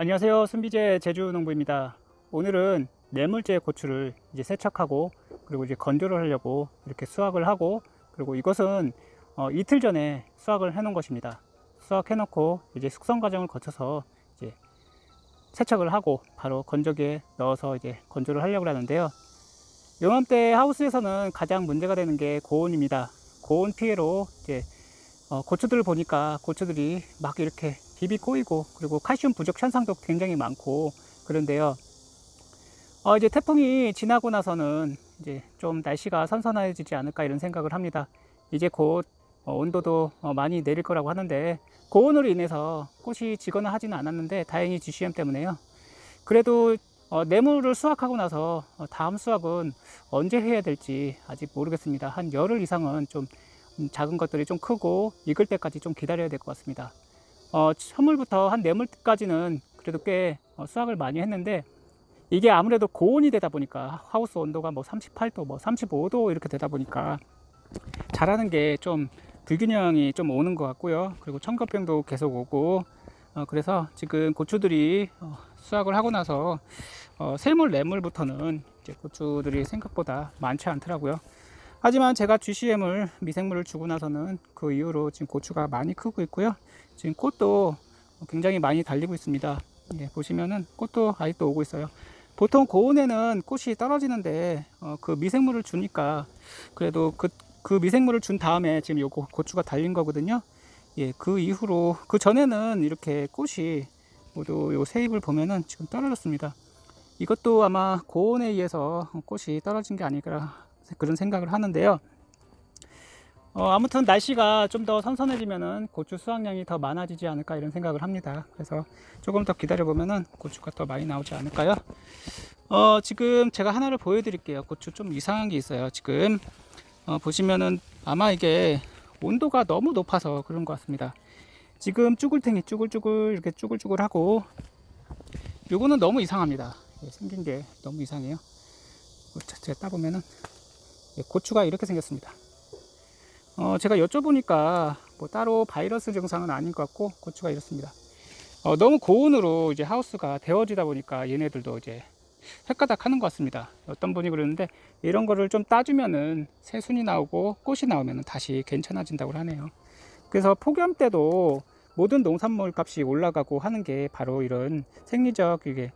안녕하세요. 순비제 제주농부입니다. 오늘은 뇌물제 고추를 이제 세척하고 그리고 이제 건조를 하려고 이렇게 수확을 하고, 그리고 이것은 이틀 전에 수확을 해 놓은 것입니다. 수확해 놓고 이제 숙성 과정을 거쳐서 이제 세척을 하고 바로 건조기에 넣어서 이제 건조를 하려고 하는데요. 요맘때 하우스에서는 가장 문제가 되는 게 고온입니다. 고온 피해로 이제 고추들을 보니까 고추들이 막 이렇게 잎이 꼬이고, 그리고 칼슘 부족 현상도 굉장히 많고 그런데요. 이제 태풍이 지나고 나서는 이제 좀 날씨가 선선해지지 않을까 이런 생각을 합니다. 이제 곧 온도도 많이 내릴 거라고 하는데, 고온으로 인해서 꽃이 지거나 하지는 않았는데 다행히 GCM 때문에요. 그래도 뇌물을 수확하고 나서 다음 수확은 언제 해야 될지 아직 모르겠습니다. 한 열흘 이상은 좀 작은 것들이 좀 크고 익을 때까지 좀 기다려야 될 것 같습니다. 첫물부터 한 네물까지는 그래도 꽤 수확을 많이 했는데, 이게 아무래도 고온이 되다 보니까 하우스 온도가 뭐 38도, 뭐 35도 이렇게 되다 보니까 자라는 게 좀 불균형이 좀 오는 것 같고요. 그리고 청과병도 계속 오고, 그래서 지금 고추들이 수확을 하고 나서 세물, 네물부터는 이제 고추들이 생각보다 많지 않더라고요. 하지만 제가 GCM을 미생물을 주고 나서는 그 이후로 지금 고추가 많이 크고 있고요. 지금 꽃도 굉장히 많이 달리고 있습니다. 예, 보시면은 꽃도 아직도 오고 있어요. 보통 고온에는 꽃이 떨어지는데 그 미생물을 주니까 그래도 그 미생물을 준 다음에 지금 요거 고추가 달린 거거든요. 예, 그 이후로, 그 전에는 이렇게 꽃이 모두 요 새 잎을 보면은 지금 떨어졌습니다. 이것도 아마 고온에 의해서 꽃이 떨어진 게 아닐까 그런 생각을 하는데요. 아무튼 날씨가 좀 더 선선해지면은 고추 수확량이 더 많아지지 않을까 이런 생각을 합니다. 그래서 조금 더 기다려 보면은 고추가 더 많이 나오지 않을까요? 지금 제가 하나를 보여드릴게요. 고추 좀 이상한 게 있어요. 지금 보시면은 아마 이게 온도가 너무 높아서 그런 것 같습니다. 지금 쭈글탱이 쭈글쭈글 이렇게 쭈글쭈글하고, 요거는 너무 이상합니다. 생긴 게 너무 이상해요. 제가 따보면은 고추가 이렇게 생겼습니다. 제가 여쭤보니까 뭐 따로 바이러스 증상은 아닌 것 같고 고추가 이렇습니다. 너무 고온으로 이제 하우스가 데워지다 보니까 얘네들도 이제 헷가닥 하는 것 같습니다. 어떤 분이 그러는데 이런 거를 좀 따주면은 새순이 나오고 꽃이 나오면 다시 괜찮아진다고 하네요. 그래서 폭염 때도 모든 농산물 값이 올라가고 하는 게 바로 이런 생리적 이게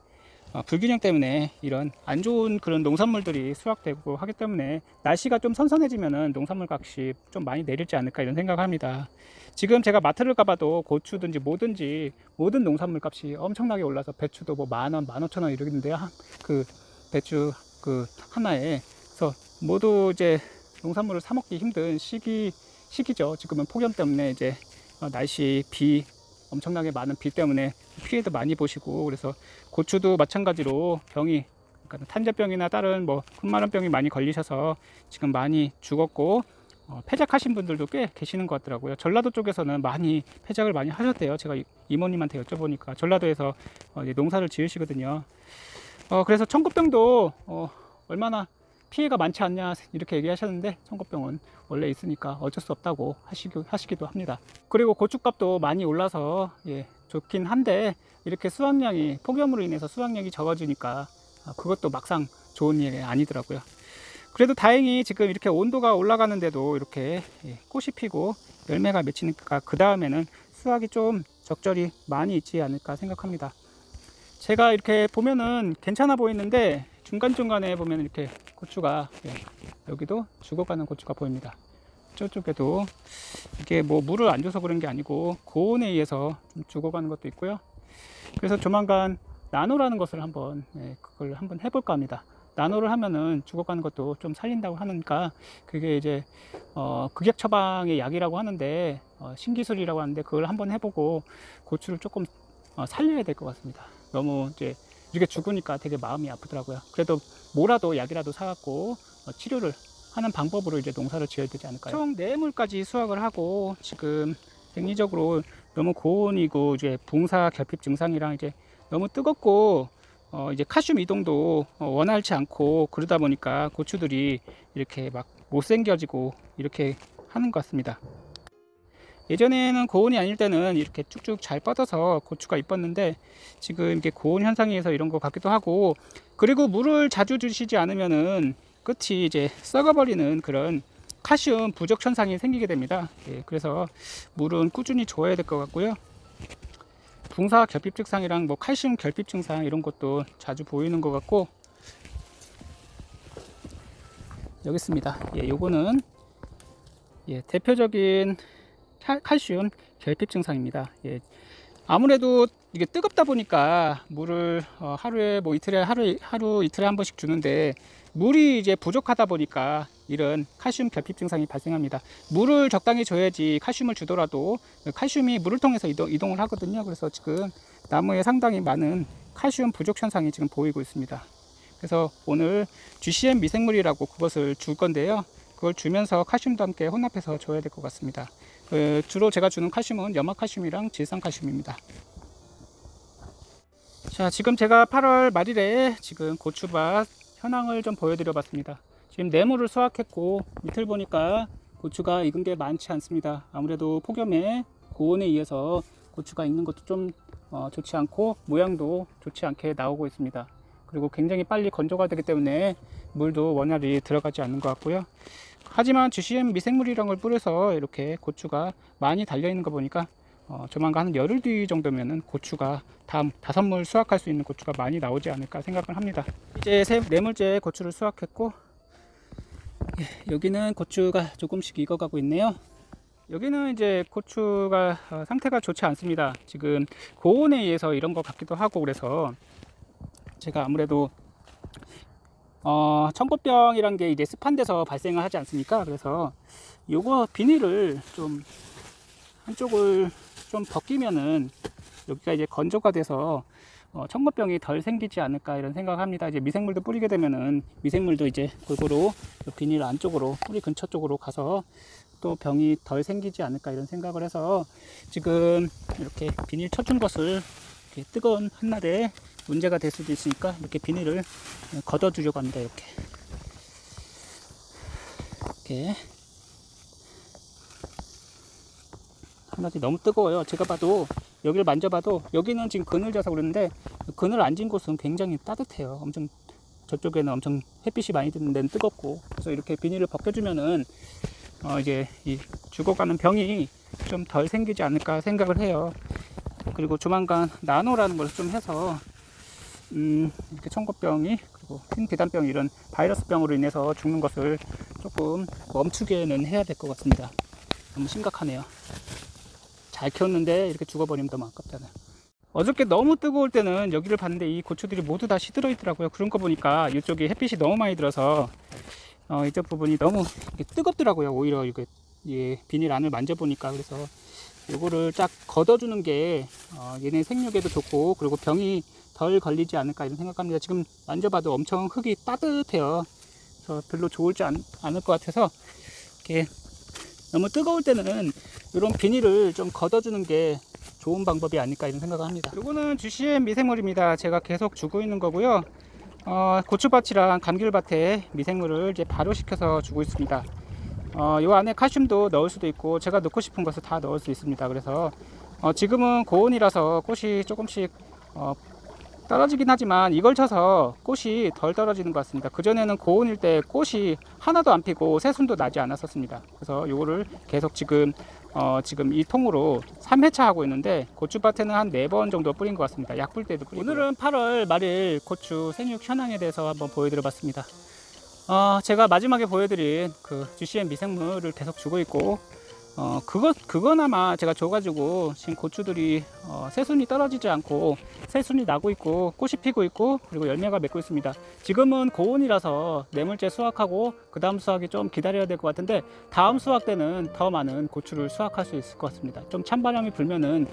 불균형 때문에 이런 안 좋은 그런 농산물들이 수확되고 하기 때문에, 날씨가 좀 선선해지면은 농산물 값이 좀 많이 내리지 않을까 이런 생각을 합니다. 지금 제가 마트를 가봐도 고추든지 뭐든지 모든 농산물 값이 엄청나게 올라서 배추도 뭐 10,000원, 15,000원 이러겠는데요. 그 배추 그 하나에. 그래서 모두 이제 농산물을 사 먹기 힘든 시기죠. 지금은 폭염 때문에 이제 날씨, 비, 엄청나게 많은 비 때문에 피해도 많이 보시고, 그래서 고추도 마찬가지로 병이, 그러니까 탄저병이나 다른 뭐 흑마름병이 많이 걸리셔서 지금 많이 죽었고, 폐작하신 분들도 꽤 계시는 것 같더라고요. 전라도 쪽에서는 많이 폐작을 많이 하셨대요. 제가 이모님한테 여쭤보니까 전라도에서 이제 농사를 지으시거든요. 그래서 청국병도 얼마나 피해가 많지 않냐 이렇게 얘기하셨는데, 청국병은 원래 있으니까 어쩔 수 없다고 하시기도 합니다. 그리고 고춧값도 많이 올라서 좋긴 한데, 이렇게 수확량이 폭염으로 인해서 수확량이 적어지니까 그것도 막상 좋은 일이 아니더라고요. 그래도 다행히 지금 이렇게 온도가 올라가는데도 이렇게 꽃이 피고 열매가 맺히니까 그 다음에는 수확이 좀 적절히 많이 있지 않을까 생각합니다. 제가 이렇게 보면은 괜찮아 보이는데 중간중간에 보면 이렇게 고추가 여기도 죽어가는 고추가 보입니다. 저쪽에도 이게 뭐 물을 안 줘서 그런 게 아니고 고온에 의해서 좀 죽어가는 것도 있고요. 그래서 조만간 나노라는 것을 그걸 한번 해볼까 합니다. 나노를 하면은 죽어가는 것도 좀 살린다고 하니까, 그게 이제 극약 처방의 약이라고 하는데 신기술이라고 하는데, 그걸 한번 해보고 고추를 조금 살려야 될 것 같습니다. 너무 이제 이렇게 죽으니까 되게 마음이 아프더라고요. 그래도 뭐라도 약이라도 사갖고 치료를 하는 방법으로 이제 농사를 지어야 되지 않을까요? 총 4물까지 수확을 하고, 지금 생리적으로 너무 고온이고 이제 붕사 결핍 증상이랑 이제 너무 뜨겁고 이제 칼슘 이동도 원활치 않고 그러다 보니까 고추들이 이렇게 막 못생겨지고 이렇게 하는 것 같습니다. 예전에는 고온이 아닐 때는 이렇게 쭉쭉 잘 뻗어서 고추가 이뻤는데 지금 이렇게 고온 현상에서 이런 것 같기도 하고, 그리고 물을 자주 주시지 않으면은 끝이 이제 썩어버리는 그런 칼슘 부족 현상이 생기게 됩니다. 예, 그래서 물은 꾸준히 줘야 될 것 같고요. 붕사 결핍 증상이랑 뭐 칼슘 결핍 증상 이런 것도 자주 보이는 것 같고, 여기 있습니다. 예, 요거는 예, 대표적인 칼슘 결핍 증상입니다. 예, 아무래도 이게 뜨겁다 보니까 물을 하루에 뭐 하루 이틀에 한 번씩 주는데 물이 이제 부족하다 보니까 이런 칼슘 결핍 증상이 발생합니다. 물을 적당히 줘야지 칼슘을 주더라도 칼슘이 물을 통해서 이동을 하거든요. 그래서 지금 나무에 상당히 많은 칼슘 부족 현상이 지금 보이고 있습니다. 그래서 오늘 GCM 미생물이라고 그것을 줄 건데요. 그걸 주면서 칼슘도 함께 혼합해서 줘야 될 것 같습니다. 주로 제가 주는 칼슘은 염화칼슘이랑 질산칼슘입니다. 자, 지금 제가 8월 말일에 지금 고추밭 현황을 좀 보여드려 봤습니다. 지금 네모를 수확했고 밑을 보니까 고추가 익은 게 많지 않습니다. 아무래도 폭염에 고온에 의해서 고추가 익는 것도 좀 좋지 않고 모양도 좋지 않게 나오고 있습니다. 그리고 굉장히 빨리 건조가 되기 때문에 물도 원활히 들어가지 않는 것 같고요. 하지만 GCM 미생물이란 걸 뿌려서 이렇게 고추가 많이 달려 있는 거 보니까 조만간 한 열흘 뒤 정도면은 고추가 다음 5물 수확할 수 있는 고추가 많이 나오지 않을까 생각을 합니다. 이제 네 물째 고추를 수확했고, 예, 여기는 고추가 조금씩 익어가고 있네요. 여기는 이제 고추가 상태가 좋지 않습니다. 지금 고온에 의해서 이런 것 같기도 하고, 그래서 제가 아무래도 청고병이란 게 이제 습한 데서 발생을 하지 않습니까? 그래서 요거 비닐을 좀 한쪽을 좀 벗기면은 여기가 이제 건조가 돼서 청고병이 덜 생기지 않을까 이런 생각합니다. 이제 미생물도 뿌리게 되면은 미생물도 이제 골고루 비닐 안쪽으로 뿌리 근처 쪽으로 가서 또 병이 덜 생기지 않을까 이런 생각을 해서 지금 이렇게 비닐 쳐준 것을 이렇게 뜨거운 한날에 문제가 될 수도 있으니까 이렇게 비닐을 걷어 주려고 합니다. 이렇게 한마디 너무 뜨거워요. 제가 봐도 여기를 만져봐도 여기는 지금 그늘 져서 그러는데 그늘 앉은 곳은 굉장히 따뜻해요. 엄청 저쪽에는 엄청 햇빛이 많이 드는 데는 뜨겁고, 그래서 이렇게 비닐을 벗겨주면은 이제 이 죽어가는 병이 좀 덜 생기지 않을까 생각을 해요. 그리고 조만간 나노라는 걸 좀 해서 이렇게 청고병이 그리고 흰 비단병 이런 바이러스병으로 인해서 죽는 것을 조금 멈추게는 해야 될 것 같습니다. 너무 심각하네요. 잘 키웠는데 이렇게 죽어버리면 너무 아깝잖아요. 어저께 너무 뜨거울 때는 여기를 봤는데 이 고추들이 모두 다 시들어 있더라고요. 그런 거 보니까 이쪽에 햇빛이 너무 많이 들어서 이쪽 부분이 너무 뜨겁더라고요. 오히려 이게 비닐 안을 만져보니까. 그래서 요거를 쫙 걷어주는 게 얘네 생육에도 좋고, 그리고 병이 덜 걸리지 않을까 이런 생각합니다. 지금 만져봐도 엄청 흙이 따뜻해요. 그래서 별로 좋을지 않을 것 같아서 이렇게 너무 뜨거울 때는 이런 비닐을 좀 걷어주는 게 좋은 방법이 아닐까 이런 생각을 합니다. 요거는 GCM 미생물입니다. 제가 계속 주고 있는 거고요. 고추밭이랑 감귤밭에 미생물을 이제 발효시켜서 주고 있습니다. 요 안에 칼슘도 넣을 수도 있고 제가 넣고 싶은 것을 다 넣을 수 있습니다. 그래서 지금은 고온이라서 꽃이 조금씩 떨어지긴 하지만 이걸 쳐서 꽃이 덜 떨어지는 것 같습니다. 그전에는 고온일 때 꽃이 하나도 안 피고 새순도 나지 않았었습니다. 그래서 요거를 계속 지금 이 통으로 3회차 하고 있는데 고추밭에는 한 4번 정도 뿌린 것 같습니다. 약 뿌릴 때도 뿌리고. 오늘은 8월 말일 고추 생육 현황에 대해서 한번 보여드려 봤습니다. 제가 마지막에 보여드린 그 GCM 미생물을 계속 주고 있고, 그거나마 제가 줘가지고 지금 고추들이 새순이 떨어지지 않고 새순이 나고 있고 꽃이 피고 있고 그리고 열매가 맺고 있습니다. 지금은 고온이라서 네물째 수확하고 그 다음 수확이 좀 기다려야 될 것 같은데 다음 수확 때는 더 많은 고추를 수확할 수 있을 것 같습니다. 좀 찬바람이 불면은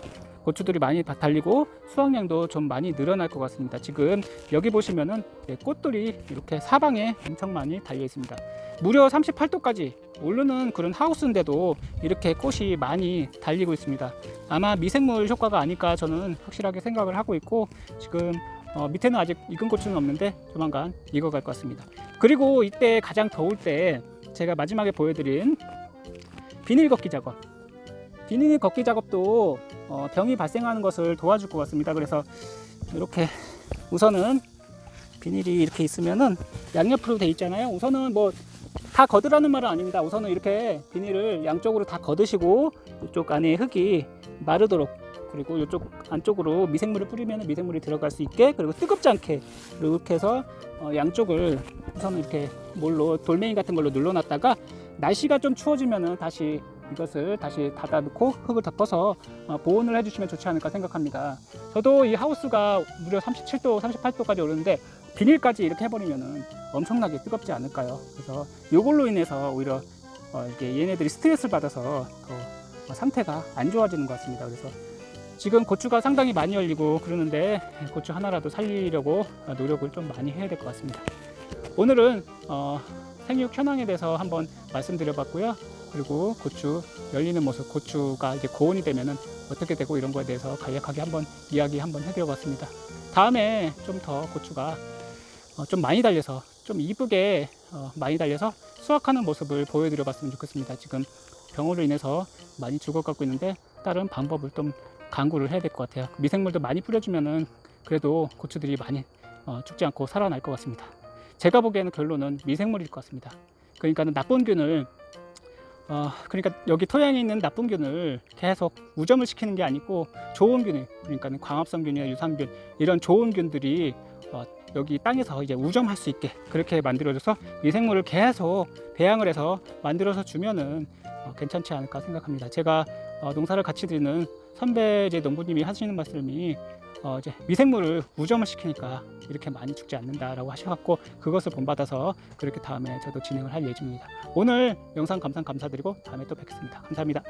고추들이 많이 달리고 수확량도 좀 많이 늘어날 것 같습니다. 지금 여기 보시면은 꽃들이 이렇게 사방에 엄청 많이 달려 있습니다. 무려 38도까지 오르는 그런 하우스인데도 이렇게 꽃이 많이 달리고 있습니다. 아마 미생물 효과가 아닐까 저는 확실하게 생각을 하고 있고, 지금 밑에는 아직 익은 고추는 없는데 조만간 익어갈 것 같습니다. 그리고 이때 가장 더울 때 제가 마지막에 보여드린 비닐 걷기 작업, 비닐 걷기 작업도 병이 발생하는 것을 도와줄 것 같습니다. 그래서 이렇게 우선은 비닐이 이렇게 있으면은 양옆으로 돼 있잖아요. 우선은 뭐 다 걷으라는 말은 아닙니다. 우선은 이렇게 비닐을 양쪽으로 다 걷으시고 이쪽 안에 흙이 마르도록, 그리고 이쪽 안쪽으로 미생물을 뿌리면 미생물이 들어갈 수 있게, 그리고 뜨겁지 않게 이렇게 해서 양쪽을 우선은 이렇게 뭘로, 돌멩이 같은 걸로 눌러놨다가 날씨가 좀 추워지면은 다시 이것을 다시 닫아 놓고 흙을 덮어서 보온을 해주시면 좋지 않을까 생각합니다. 저도 이 하우스가 무려 37도 38도까지 오르는데 비닐까지 이렇게 해버리면은 엄청나게 뜨겁지 않을까요? 그래서 이걸로 인해서 오히려 이게 얘네들이 스트레스를 받아서 더 상태가 안 좋아지는 것 같습니다. 그래서 지금 고추가 상당히 많이 열리고 그러는데 고추 하나라도 살리려고 노력을 좀 많이 해야 될 것 같습니다. 오늘은 생육 현황에 대해서 한번 말씀드려봤고요. 그리고 고추 열리는 모습, 고추가 이제 고온이 되면은 어떻게 되고 이런 거에 대해서 간략하게 한번 이야기 한번 해드려봤습니다. 다음에 좀 더 고추가 좀 많이 달려서 좀 이쁘게 많이 달려서 수확하는 모습을 보여드려봤으면 좋겠습니다. 지금 병으로 인해서 많이 죽어가고 있는데 다른 방법을 좀 강구를 해야 될 것 같아요. 미생물도 많이 뿌려주면은 그래도 고추들이 많이 죽지 않고 살아날 것 같습니다. 제가 보기에는 결론은 미생물일 것 같습니다. 그러니까 나쁜 균을 그러니까 여기 토양에 있는 나쁜 균을 계속 우점을 시키는 게 아니고 좋은 균을, 그러니까 광합성균이나 유산균, 이런 좋은 균들이 여기 땅에서 이제 우점할 수 있게 그렇게 만들어줘서 미생물을 계속 배양을 해서 만들어서 주면은 괜찮지 않을까 생각합니다. 제가 농사를 같이 드리는 선배 이제 농부님이 하시는 말씀이 이제 미생물을 우점을 시키니까 이렇게 많이 죽지 않는다라고 하셔갖고 그것을 본받아서 그렇게 다음에 저도 진행을 할 예정입니다. 오늘 영상 감상드리고 다음에 또 뵙겠습니다. 감사합니다.